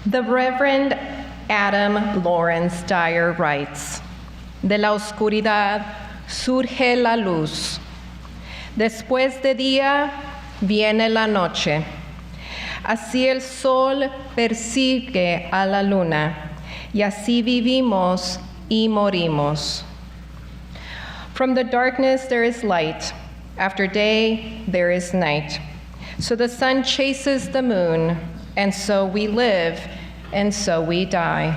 The Reverend Adam Lawrence Dyer writes, "De la oscuridad surge la luz. Después de día viene la noche. Así el sol persigue a la luna, y así vivimos y morimos. From the darkness there is light. After day there is night. So the sun chases the moon, and so we live, and so we die."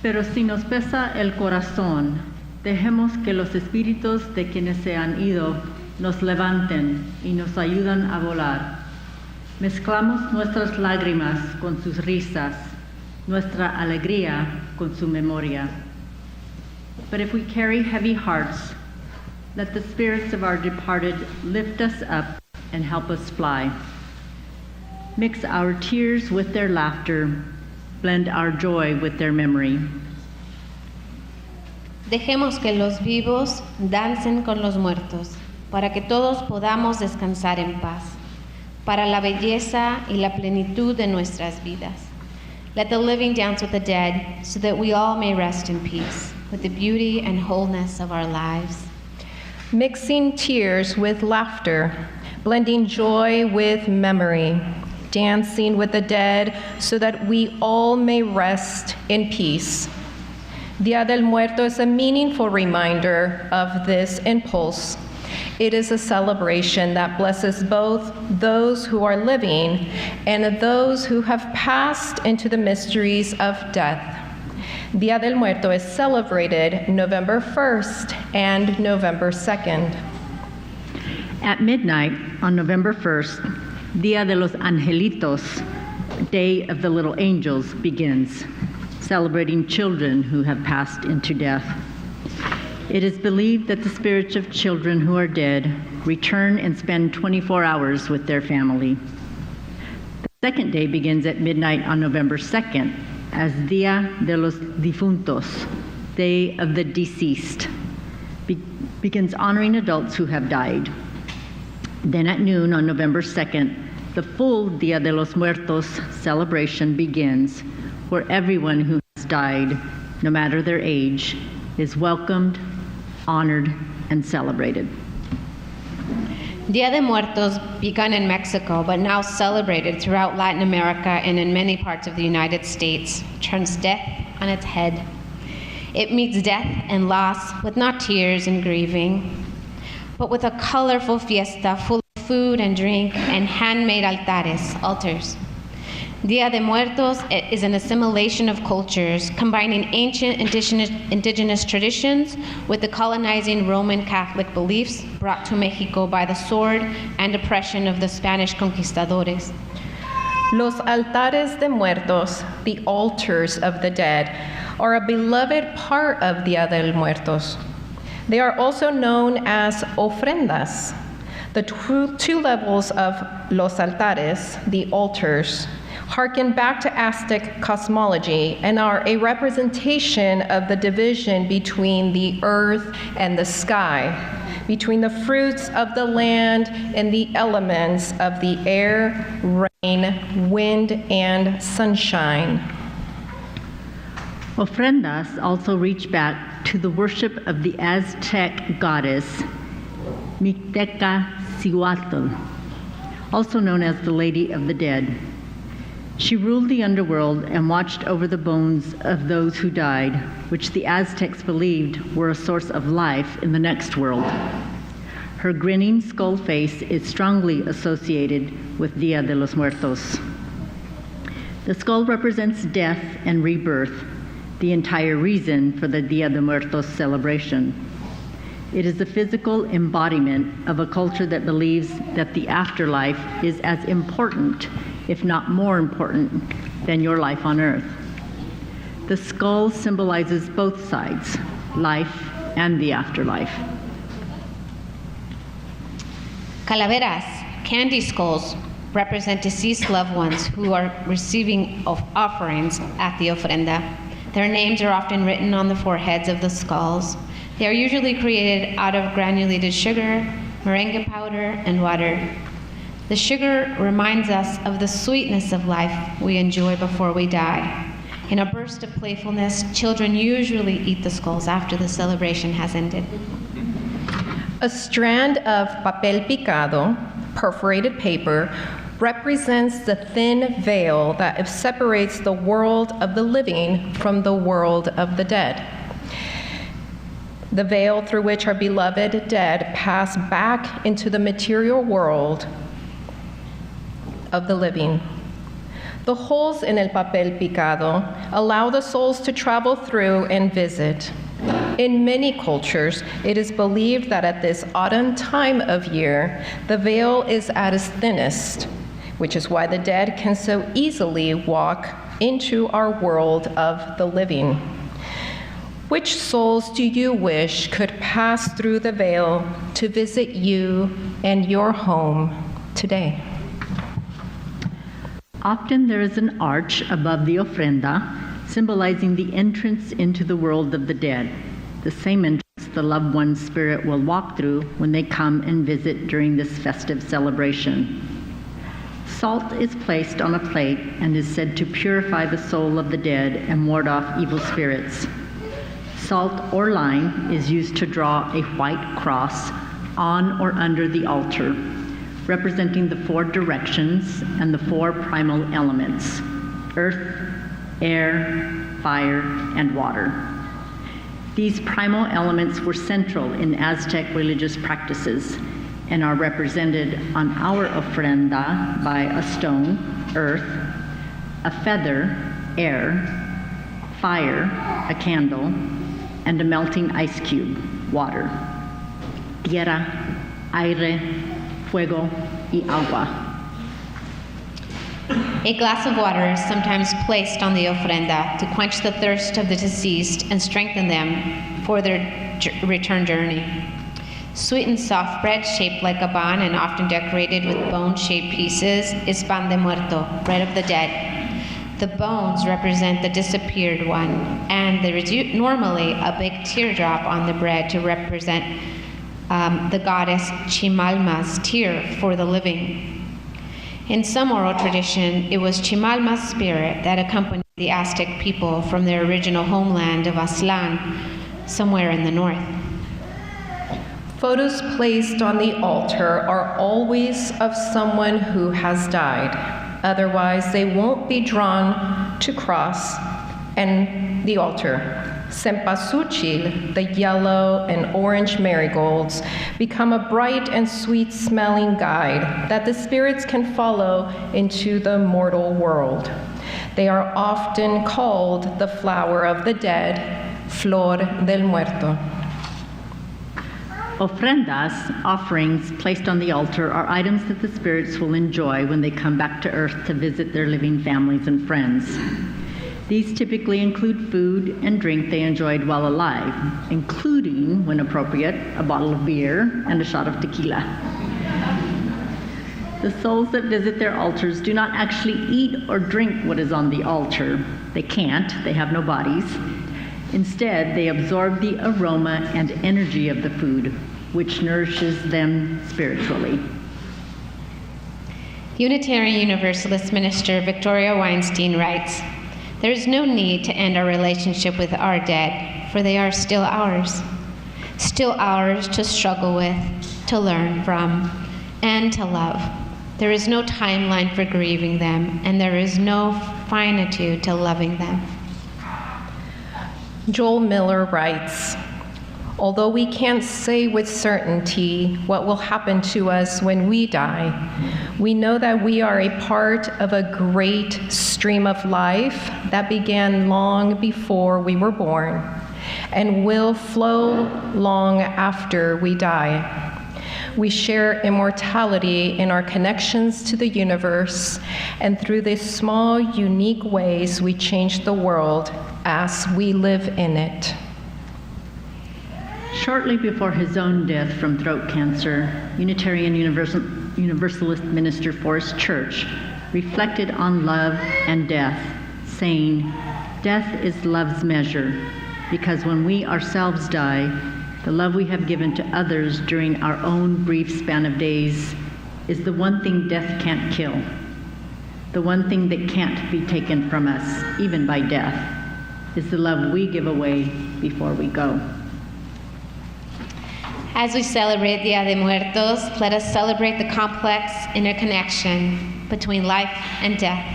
Pero si nos pesa el corazón, dejemos que los espíritus de quienes se han ido nos levanten y nos ayudan a volar. Mezclamos nuestras lágrimas con sus risas, nuestra alegría con su memoria. But if we carry heavy hearts, let the spirits of our departed lift us up and help us fly. Mix our tears with their laughter, blend our joy with their memory. Dejemos que los vivos dancen con los muertos, para que todos podamos descansar en paz, para la belleza y la plenitud de nuestras vidas. Let the living dance with the dead, so that we all may rest in peace, with the beauty and wholeness of our lives. Mixing tears with laughter, blending joy with memory, dancing with the dead, so that we all may rest in peace. Dia del Muerto is a meaningful reminder of this impulse. It is a celebration that blesses both those who are living and those who have passed into the mysteries of death. Dia del Muerto is celebrated November 1st and November 2nd. At midnight on November 1st, Dia de los Angelitos, Day of the Little Angels, begins, celebrating children who have passed into death. It is believed that the spirits of children who are dead return and spend 24 hours with their family. The second day begins at midnight on November 2nd as Dia de los Difuntos, Day of the Deceased, begins honoring adults who have died. Then at noon on November 2nd, the full Dia de los Muertos celebration begins, where everyone who has died, no matter their age, is welcomed, honored, and celebrated. Dia de Muertos began in Mexico, but now celebrated throughout Latin America and in many parts of the United States, turns death on its head. It meets death and loss with not tears and grieving, but with a colorful fiesta full of food and drink and handmade altars. Dia de Muertos is an assimilation of cultures, combining ancient indigenous traditions with the colonizing Roman Catholic beliefs brought to Mexico by the sword and oppression of the Spanish conquistadores. Los altares de muertos, the altars of the dead, are a beloved part of Dia de Muertos. They are also known as ofrendas. The two levels of los altares, the altars, harken back to Aztec cosmology and are a representation of the division between the earth and the sky, between the fruits of the land and the elements of the air, rain, wind, and sunshine. Ofrendas also reach back to the worship of the Aztec goddess Mixteca-Cihuatl, also known as the Lady of the Dead. She ruled the underworld and watched over the bones of those who died, which the Aztecs believed were a source of life in the next world. Her grinning skull face is strongly associated with Dia de los Muertos. The skull represents death and rebirth, the entire reason for the Dia de Muertos celebration. It is the physical embodiment of a culture that believes that the afterlife is as important, if not more important, than your life on earth. The skull symbolizes both sides, life and the afterlife. Calaveras, candy skulls, represent deceased loved ones who are receiving offerings at the ofrenda. Their names are often written on the foreheads of the skulls. They are usually created out of granulated sugar, merengue powder, and water. The sugar reminds us of the sweetness of life we enjoy before we die. In a burst of playfulness, children usually eat the skulls after the celebration has ended. A strand of papel picado, perforated paper, represents the thin veil that separates the world of the living from the world of the dead. The veil through which our beloved dead pass back into the material world of the living. The holes in el papel picado allow the souls to travel through and visit. In many cultures, it is believed that at this autumn time of year, the veil is at its thinnest, which is why the dead can so easily walk into our world of the living. Which souls do you wish could pass through the veil to visit you and your home today? Often there is an arch above the ofrenda, symbolizing the entrance into the world of the dead, the same entrance the loved one's spirit will walk through when they come and visit during this festive celebration. Salt is placed on a plate and is said to purify the soul of the dead and ward off evil spirits. Salt or lime is used to draw a white cross on or under the altar, representing the 4 directions and the 4 primal elements: earth, air, fire, and water. These primal elements were central in Aztec religious practices and are represented on our ofrenda by a stone, earth, a feather, air, fire, a candle, and a melting ice cube, water. Tierra, aire, fuego, y agua. A glass of water is sometimes placed on the ofrenda to quench the thirst of the deceased and strengthen them for their return journey. Sweet and soft bread shaped like a pan and often decorated with bone-shaped pieces is pan de muerto, bread of the dead. The bones represent the disappeared one, and there is normally a big teardrop on the bread to represent the goddess Chimalma's tear for the living. In some oral tradition, it was Chimalma's spirit that accompanied the Aztec people from their original homeland of Aztlán, somewhere in the north. Photos placed on the altar are always of someone who has died. Otherwise, they won't be drawn to cross and the altar. Cempasúchil, the yellow and orange marigolds, become a bright and sweet-smelling guide that the spirits can follow into the mortal world. They are often called the flower of the dead, flor del muerto. Ofrendas, offerings placed on the altar, are items that the spirits will enjoy when they come back to earth to visit their living families and friends. These typically include food and drink they enjoyed while alive, including, when appropriate, a bottle of beer and a shot of tequila. The souls that visit their altars do not actually eat or drink what is on the altar. They can't, they have no bodies. Instead, they absorb the aroma and energy of the food, which nourishes them spiritually. Unitarian Universalist minister Victoria Weinstein writes, "There is no need to end our relationship with our dead, for they are still ours to struggle with, to learn from, and to love. There is no timeline for grieving them, and there is no finitude to loving them." Joel Miller writes, "Although we can't say with certainty what will happen to us when we die, we know that we are a part of a great stream of life that began long before we were born and will flow long after we die. We share immortality in our connections to the universe, and through the small, unique ways we change the world as we live in it." Shortly before his own death from throat cancer, Unitarian Universalist minister Forrest Church reflected on love and death, saying, "Death is love's measure, because when we ourselves die, the love we have given to others during our own brief span of days is the one thing death can't kill, the one thing that can't be taken from us, even by death, is the love we give away before we go. As we celebrate Dia de Muertos, let us celebrate the complex interconnection between life and death,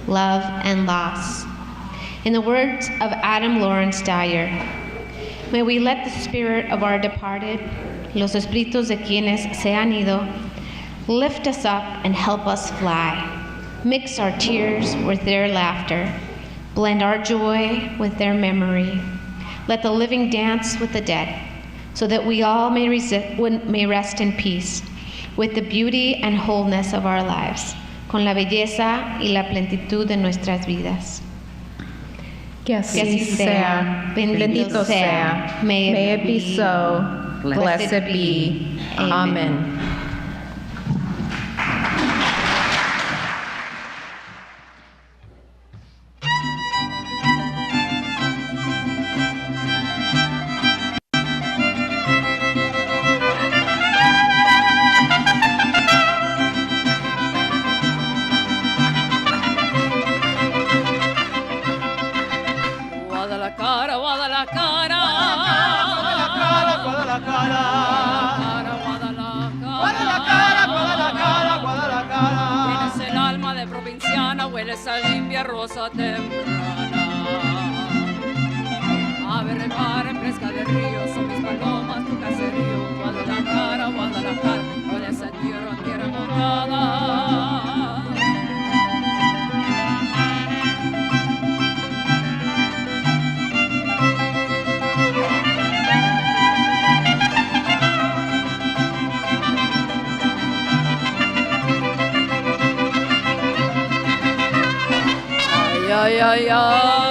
love and loss. In the words of Adam Lawrence Dyer, may we let the spirit of our departed, los espíritus de quienes se han ido, lift us up and help us fly. Mix our tears with their laughter. Blend our joy with their memory. Let the living dance with the dead, so that we all may rest in peace with the beauty and wholeness of our lives, con la belleza y la plenitud de nuestras vidas. Que así sea, bendito sea. May it be so. Blessed be. Amen. Tienes el alma de provinciana, hueles a limpia rosa temprana. Ave repara, fresca de río, son mis palomas, tu caserío. Guadalajara, Guadalajara, hueles a tierra mojada. Ay, ay, ay.